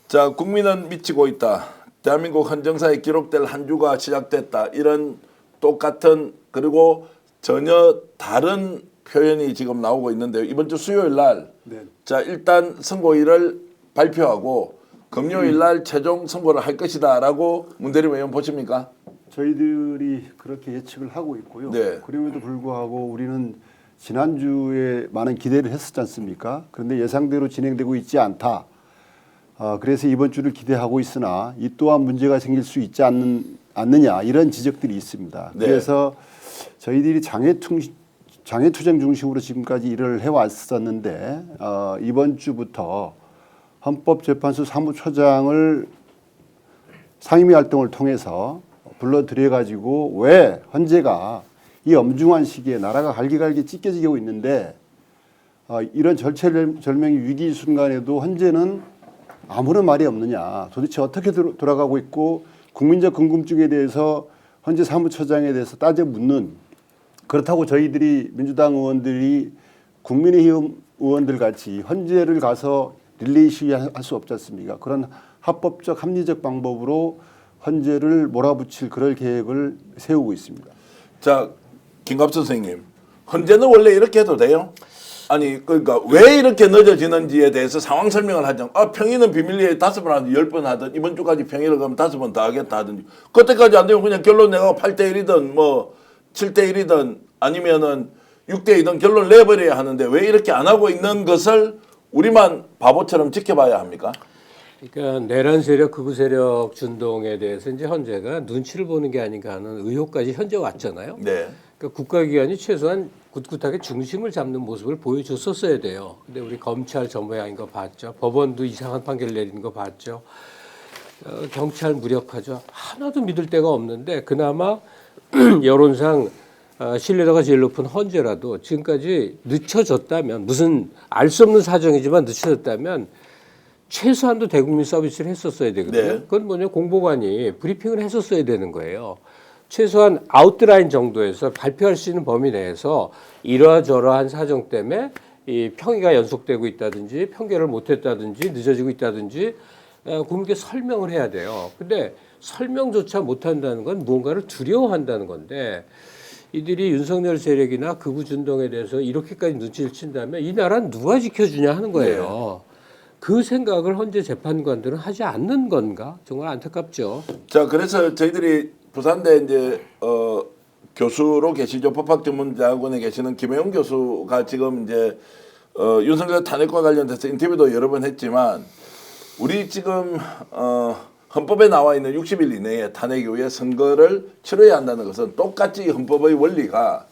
자, 국민은 미치고 있다. 대한민국 헌정사에 기록될 한 주가 시작됐다. 이런 똑같은 그리고 전혀 다른 표현이 지금 나오고 있는데요. 이번 주 수요일 날, 네. 자 일단 선고일을 발표하고 금요일 날 최종 선고를 할 것이다라고 문대림 의원 보십니까? 저희들이 그렇게 예측을 하고 있고요. 네. 그럼에도 불구하고 우리는 지난주에 많은 기대를 했었지 않습니까? 그런데 예상대로 진행되고 있지 않다. 그래서 이번 주를 기대하고 있으나 이 또한 문제가 생길 수 있지 않느냐 이런 지적들이 있습니다. 네. 그래서 저희들이 장애투쟁 중심으로 지금까지 일을 해왔었는데 이번 주부터 헌법재판소 사무처장을 상임위 활동을 통해서 불러들여 가지고 왜 헌재가 이 엄중한 시기에 나라가 갈기갈기 찢겨지고 있는데 이런 절체절명의 위기 순간에도 헌재는 아무런 말이 없느냐, 도대체 어떻게 돌아가고 있고 국민적 궁금증에 대해서 헌재 사무처장에 대해서 따져 묻는, 그렇다고 저희들이 민주당 의원들이 국민의힘 의원들 같이 헌재를 가서 릴레이 시위할 수 없지 않습니까? 그런 합법적 합리적 방법으로 헌재를 몰아붙일 그럴 계획을 세우고 있습니다. 자, 김갑 선생님, 헌재는 원래 이렇게 해도 돼요? 아니 그러니까 왜 이렇게 늦어지는지에 대해서 상황 설명을 하죠. 평의는 비밀리에 5번 하든 10번 하든 이번 주까지 평의를 그럼 5번 더 하겠다 하든지, 그때까지 안 되면 그냥 결론 내가 8대1이든 뭐 7대1이든 아니면은 6대2든 결론 내버려야 하는데 왜 이렇게 안 하고 있는 것을 우리만 바보처럼 지켜봐야 합니까? 그러니까 내란 세력, 극우 세력 준동에 대해서 이제 헌재가 눈치를 보는 게 아닌가 하는 의혹까지 현재 왔잖아요. 네. 그러니까 국가기관이 최소한 굳굳하게 중심을 잡는 모습을 보여줬었어야 돼요. 근데 우리 검찰 저 모양인 거 봤죠. 법원도 이상한 판결 내리는 거 봤죠. 경찰 무력하죠. 하나도 믿을 데가 없는데 그나마 여론상 신뢰도가 제일 높은 헌재라도 지금까지 늦춰졌다면, 무슨 알 수 없는 사정이지만 늦춰졌다면 최소한도 대국민 서비스를 했었어야 되거든요. 네. 그건 뭐냐, 공보관이 브리핑을 했었어야 되는 거예요. 최소한 아웃라인 정도에서 발표할 수 있는 범위 내에서 이러저러한 사정 때문에 이 평의가 연속되고 있다든지 평결을 못했다든지 늦어지고 있다든지 국민께 설명을 해야 돼요. 근데 설명조차 못한다는 건 무언가를 두려워한다는 건데, 이들이 윤석열 세력이나 극우 준동에 대해서 이렇게까지 눈치를 친다면 이 나라는 누가 지켜주냐 하는 거예요. 그 생각을 헌재 재판관들은 하지 않는 건가? 정말 안타깝죠. 자, 그래서 저희들이 부산대 이제 교수로 계시죠. 법학전문대학원에 계시는 김혜영 교수가 지금 이제 윤석열 탄핵과 관련돼서 인터뷰도 여러 번 했지만, 우리 지금 헌법에 나와 있는 60일 이내에 탄핵 이후에 선거를 치러야 한다는 것은 똑같이 헌법의 원리가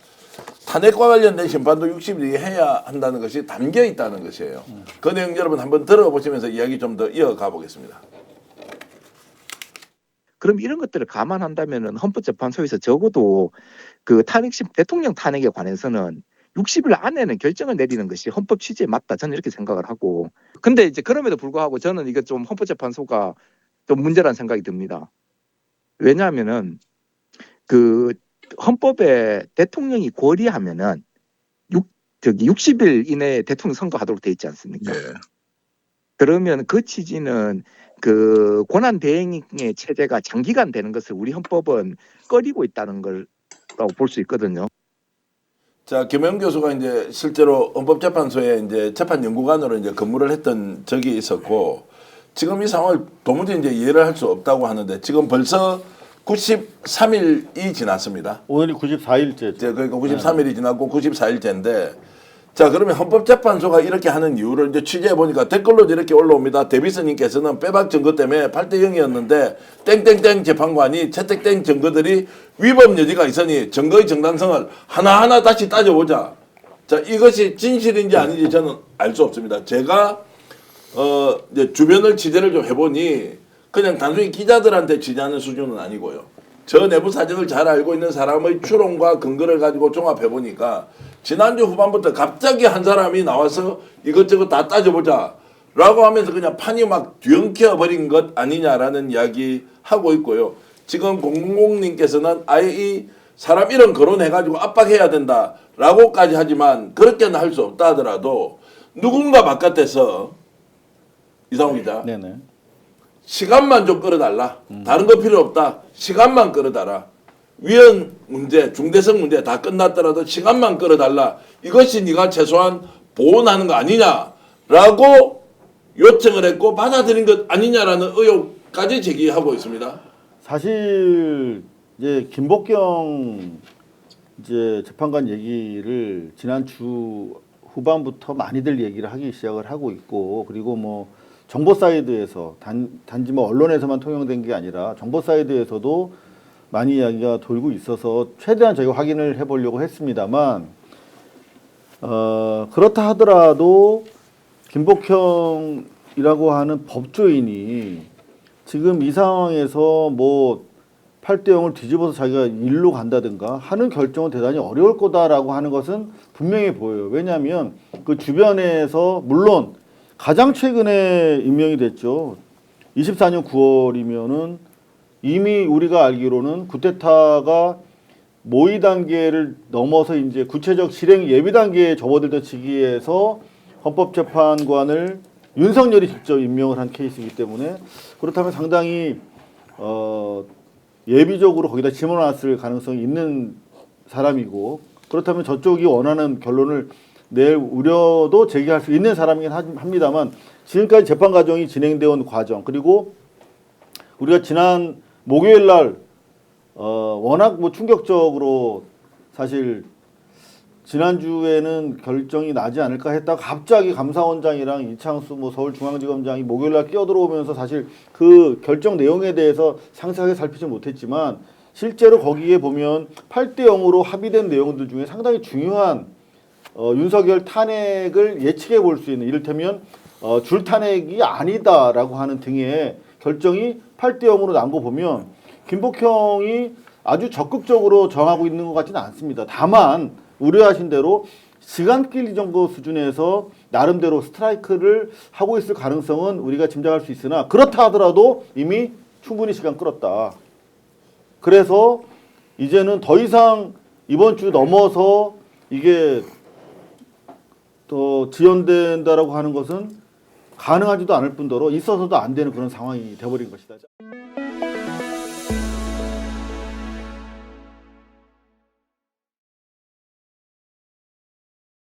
탄핵과 관련된 심판도 60일 이내 해야 한다는 것이 담겨 있다는 것이에요. 그 내용 여러분 한번 들어보시면서 이야기 좀 더 이어가 보겠습니다. 그럼 이런 것들을 감안한다면은 헌법재판소에서 적어도 그 대통령 탄핵에 관해서는 60일 안에는 결정을 내리는 것이 헌법 취지에 맞다. 저는 이렇게 생각을 하고. 근데 이제 그럼에도 불구하고 저는 이거 좀 헌법재판소가 좀 문제라는 생각이 듭니다. 왜냐하면은 그 헌법에 대통령이 고리하면은 60일 이내에 대통령 선거하도록 돼 있지 않습니까? 네. 그러면 그 취지는 그 권한 대행의 체제가 장기간 되는 것을 우리 헌법은 꺼리고 있다는 걸라고 볼 수 있거든요. 자, 김영 교수가 이제 실제로 헌법재판소에 이제 재판연구관으로 이제 근무를 했던 적이 있었고, 지금 이 상황을 도무지 이제 이해를 할 수 없다고 하는데, 지금 벌써 93일이 지났습니다. 오늘이 94일째. 그러니까 93일이 지났고 94일째인데, 자, 그러면 헌법재판소가 이렇게 하는 이유를 이제 취재해 보니까 댓글로 이렇게 올라옵니다. 데비스님께서는 빼박 증거 때문에 8대 0이었는데 땡땡땡 재판관이 채택된 증거들이 위법 여지가 있으니 증거의 정당성을 하나하나 다시 따져보자. 자, 이것이 진실인지 아닌지 저는 알 수 없습니다. 제가 이제 주변을 취재를 좀 해보니 그냥 단순히 기자들한테 취재하는 수준은 아니고요. 저 내부 사정을 잘 알고 있는 사람의 추론과 근거를 가지고 종합해 보니까 지난주 후반부터 갑자기 한 사람이 나와서 이것저것 다 따져보자 라고 하면서 그냥 판이 막 뒤엉켜 버린 것 아니냐라는 이야기 하고 있고요. 지금 000님께서는 아예 이 사람 이름 거론해가지고 압박해야 된다라고까지 하지만 그렇게는 할 수 없다 하더라도 누군가 바깥에서, 이상훈 기자, 네네. 시간만 좀 끌어달라. 다른 거 필요 없다. 시간만 끌어달라. 위헌 문제, 중대성 문제 다 끝났더라도 시간만 끌어달라. 이것이 네가 최소한 보완하는 거 아니냐라고 요청을 했고 받아들인 것 아니냐라는 의혹까지 제기하고 있습니다. 사실 이제 김복경 이제 재판관 얘기를 지난 주 후반부터 많이들 얘기를 하기 시작을 하고 있고, 그리고 뭐 정보 사이드에서 단지 뭐 언론에서만 통용된 게 아니라 정보 사이드에서도 많이 이야기가 돌고 있어서 최대한 저희가 확인을 해보려고 했습니다만, 그렇다 하더라도 김복형이라고 하는 법조인이 지금 이 상황에서 뭐 8대0을 뒤집어서 자기가 일로 간다든가 하는 결정은 대단히 어려울 거다라고 하는 것은 분명히 보여요. 왜냐하면 그 주변에서 물론 가장 최근에 임명이 됐죠. 24년 9월이면은 이미 우리가 알기로는 쿠데타가 모의 단계를 넘어서 이제 구체적 실행 예비 단계에 접어들던 시기에서 헌법재판관을 윤석열이 직접 임명을 한 케이스이기 때문에 그렇다면 상당히 예비적으로 거기다 집어넣었을 가능성이 있는 사람이고, 그렇다면 저쪽이 원하는 결론을 낼 우려도 제기할 수 있는 사람이긴 합니다만, 지금까지 재판 과정이 진행되어 온 과정, 그리고 우리가 지난 목요일 날 워낙 뭐 충격적으로 사실 지난주에는 결정이 나지 않을까 했다가 갑자기 감사원장이랑 이창수 뭐 서울중앙지검장이 목요일 날 끼어들어오면서 사실 그 결정 내용에 대해서 상세하게 살피지 못했지만, 실제로 거기에 보면 8대0으로 합의된 내용들 중에 상당히 중요한 윤석열 탄핵을 예측해 볼 수 있는, 이를테면 줄 탄핵이 아니다라고 하는 등의 결정이 8대0으로 난 거 보면 김복형이 아주 적극적으로 정하고 있는 것 같지는 않습니다. 다만 우려하신 대로 시간끌기 정도 수준에서 나름대로 스트라이크를 하고 있을 가능성은 우리가 짐작할 수 있으나, 그렇다 하더라도 이미 충분히 시간 끌었다. 그래서 이제는 더 이상 이번 주 넘어서 이게 더 지연된다라고 하는 것은 가능하지도 않을 뿐더러 있어서도 안 되는 그런 상황이 돼버린 것이다.